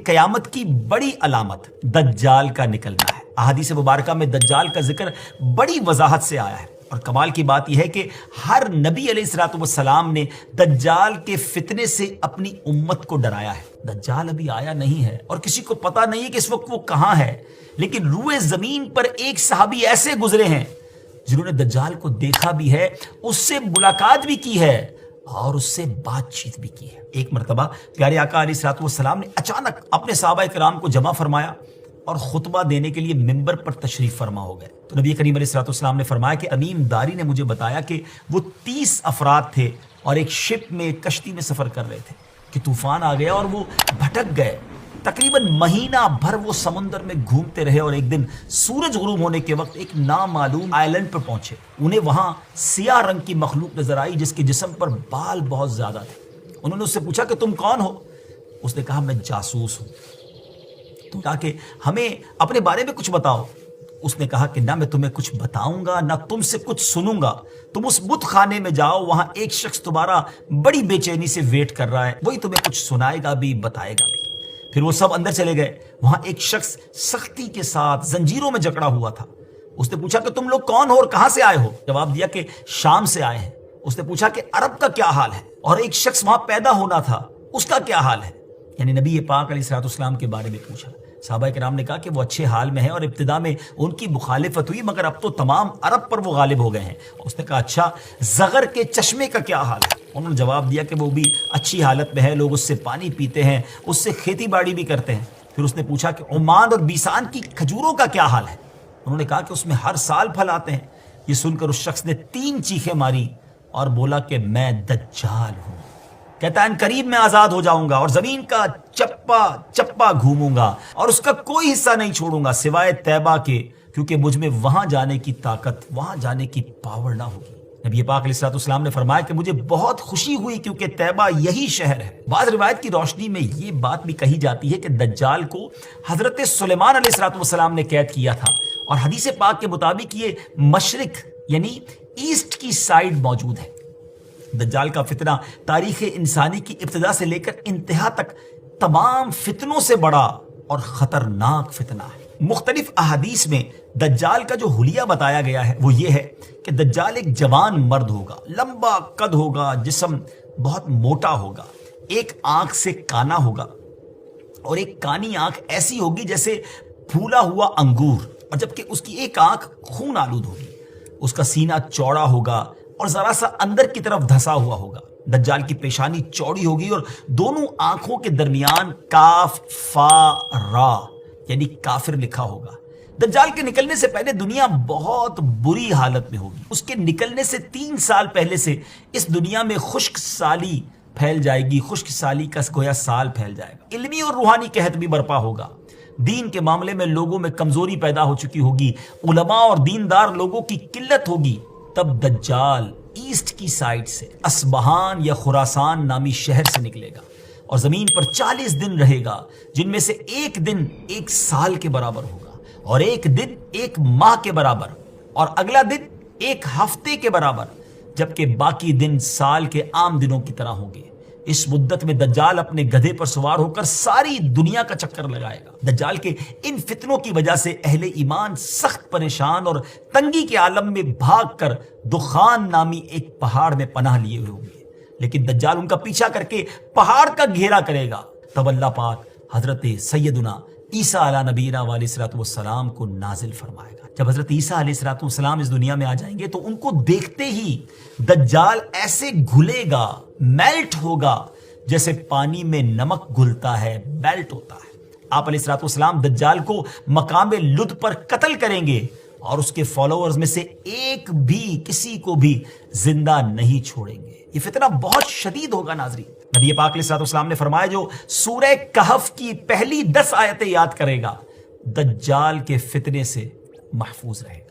قیامت کی بڑی علامت دجال کا نکلنا ہے۔ احادیث مبارکہ میں دجال کا ذکر بڑی وضاحت سے آیا ہے، اور کمال کی بات یہ ہے کہ ہر نبی علیہ الصلوۃ والسلام نے دجال کے فتنے سے اپنی امت کو ڈرایا ہے۔ دجال ابھی آیا نہیں ہے اور کسی کو پتا نہیں ہے کہ اس وقت وہ کہاں ہے، لیکن روئے زمین پر ایک صحابی ایسے گزرے ہیں جنہوں نے دجال کو دیکھا بھی ہے، اس سے ملاقات بھی کی ہے اور اس سے بات چیت بھی کی ہے۔ ایک مرتبہ پیارے آقا علیہ الصلوۃ والسلام نے اچانک اپنے صحابہ کرام کو جمع فرمایا اور خطبہ دینے کے لیے ممبر پر تشریف فرما ہو گئے۔ تو نبی کریم علیہ الصلوۃ والسلام نے فرمایا کہ امیم داری نے مجھے بتایا کہ وہ 30 افراد تھے اور ایک شپ میں، ایک کشتی میں سفر کر رہے تھے کہ طوفان آ گیا اور وہ بھٹک گئے۔ تقریباً مہینہ بھر وہ سمندر میں گھومتے رہے اور ایک دن سورج غروب ہونے کے وقت ایک نامعلوم آئلینڈ پر پہنچے۔ انہیں وہاں سیاہ رنگ کی مخلوق نظر آئی جس کے جسم پر بال بہت زیادہ تھے۔ انہوں نے اس سے پوچھا کہ تم کون ہو؟ اس نے کہا میں جاسوس ہوں، تو کہا کہ ہمیں اپنے بارے میں کچھ بتاؤ۔ اس نے کہا کہ نہ میں تمہیں کچھ بتاؤں گا نہ تم سے کچھ سنوں گا، تم اس بت خانے میں جاؤ، وہاں ایک شخص تمہارا بڑی بے چینی سے ویٹ کر رہا ہے، وہی تمہیں کچھ سنائے گا بھی بتائے گا بھی۔ پھر وہ سب اندر چلے گئے۔ وہاں ایک شخص سختی کے ساتھ زنجیروں میں جکڑا ہوا تھا۔ اس نے پوچھا کہ تم لوگ کون ہو اور کہاں سے آئے ہو؟ جواب دیا کہ شام سے آئے ہیں۔ اس نے پوچھا کہ عرب کا کیا حال ہے؟ اور ایک شخص وہاں پیدا ہونا تھا، اس کا کیا حال ہے؟ یعنی نبی پاک علیہ الصلوۃ والسلام کے بارے میں پوچھا۔ صحابہ کرام نے کہا کہ وہ اچھے حال میں ہیں اور ابتدا میں ان کی مخالفت ہوئی، مگر اب تو تمام عرب پر وہ غالب ہو گئے ہیں۔ اس نے کہا اچھا زغر کے چشمے کا کیا حال ہے؟ انہوں نے جواب دیا کہ وہ بھی اچھی حالت میں ہے، لوگ اس سے پانی پیتے ہیں، اس سے کھیتی باڑی بھی کرتے ہیں۔ پھر اس نے پوچھا کہ عمان اور بیسان کی کھجوروں کا کیا حال ہے؟ انہوں نے کہا کہ اس میں ہر سال پھل آتے ہیں۔ یہ سن کر اس شخص نے 3 چیخیں ماری اور بولا کہ میں دجال ہوں۔ کہتا ہے ان قریب میں آزاد ہو جاؤں گا اور زمین کا چپا چپا گھوموں گا اور اس کا کوئی حصہ نہیں چھوڑوں گا سوائے طیبہ کے، کیونکہ مجھ میں وہاں جانے کی طاقت، وہاں جانے کی پاور نہ ہوگی۔ نبی پاک علیہ الصلوۃ والسلام نے فرمایا کہ مجھے بہت خوشی ہوئی کیونکہ طیبہ یہی شہر ہے۔ بعض روایت کی روشنی میں یہ بات بھی کہی جاتی ہے کہ دجال کو حضرت سلیمان علیہ الصلوۃ والسلام نے قید کیا تھا، اور حدیث پاک کے مطابق یہ مشرق یعنی ایسٹ کی سائیڈ موجود ہے۔ دجال کا فتنہ تاریخ انسانی کی ابتدا سے لے کر انتہا تک تمام فتنوں سے بڑا اور خطرناک فتنہ ہے۔ مختلف احادیث میں دجال کا جو حلیہ بتایا گیا ہے وہ یہ ہے کہ دجال ایک جوان مرد ہوگا، لمبا قد ہوگا، جسم بہت موٹا ہوگا، ایک آنکھ سے کانا ہوگا اور ایک کانی آنکھ ایسی ہوگی جیسے پھولا ہوا انگور، اور جبکہ اس کی ایک آنکھ خون آلود ہوگی۔ اس کا سینہ چوڑا ہوگا اور ذرا سا اندر کی طرف دھسا ہوا ہوگا۔ دجال کی پیشانی چوڑی ہوگی اور دونوں آنکھوں کے درمیان کاف فا را یعنی کافر لکھا ہوگا۔ دجال کے نکلنے سے پہلے دنیا بہت بری حالت میں ہوگی۔ اس کے نکلنے سے 3 سال پہلے سے اس دنیا میں خشک سالی پھیل جائے گی، خشک سالی کا گویا سال پھیل جائے گا۔ علمی اور روحانی قحط بھی برپا ہوگا، دین کے معاملے میں لوگوں میں کمزوری پیدا ہو چکی ہوگی، علماء اور دیندار لوگوں کی قلت ہوگی۔ تب دجال ایسٹ کی سائڈ سے اصبہان یا خراسان نامی شہر سے نکلے گا اور زمین پر 40 دن رہے گا، جن میں سے ایک دن 1 سال کے برابر ہوگا، اور ایک دن 1 ماہ کے برابر، اور اگلا دن 1 ہفتے کے برابر، جبکہ باقی دن سال کے عام دنوں کی طرح ہوں گے۔ اس مدت میں دجال اپنے گدھے پر سوار ہو کر ساری دنیا کا چکر لگائے گا۔ دجال کے ان فتنوں کی وجہ سے اہل ایمان سخت پریشان اور تنگی کے عالم میں بھاگ کر دخان نامی ایک پہاڑ میں پناہ لیے ہوئے ہوں گے، لیکن دجال ان کا پیچھا کر کے پہاڑ کا گھیرا کرے گا۔ تب اللہ پاک حضرت سیدنا عیسیٰ علیہ نبینا علیہ الصلوۃ والسلام کو نازل فرمائے گا۔ جب حضرت عیسیٰ علیہ الصلوۃ والسلام اس دنیا میں آ جائیں گے تو ان کو دیکھتے ہی دجال ایسے گھلے گا، میلٹ ہوگا، جیسے پانی میں نمک گھلتا ہے، میلٹ ہوتا ہے۔ آپ علیہ الصلوۃ والسلام دجال کو مقام لد پر قتل کریں گے اور اس کے فالوورز میں سے ایک بھی کسی کو بھی زندہ نہیں چھوڑیں گے۔ یہ فتنہ بہت شدید ہوگا ناظرین۔ نبی پاک علیہ الصلوۃ والسلام نے فرمایا جو سورہ کہف کی پہلی 10 آیتیں یاد کرے گا دجال کے فتنے سے محفوظ رہے گا۔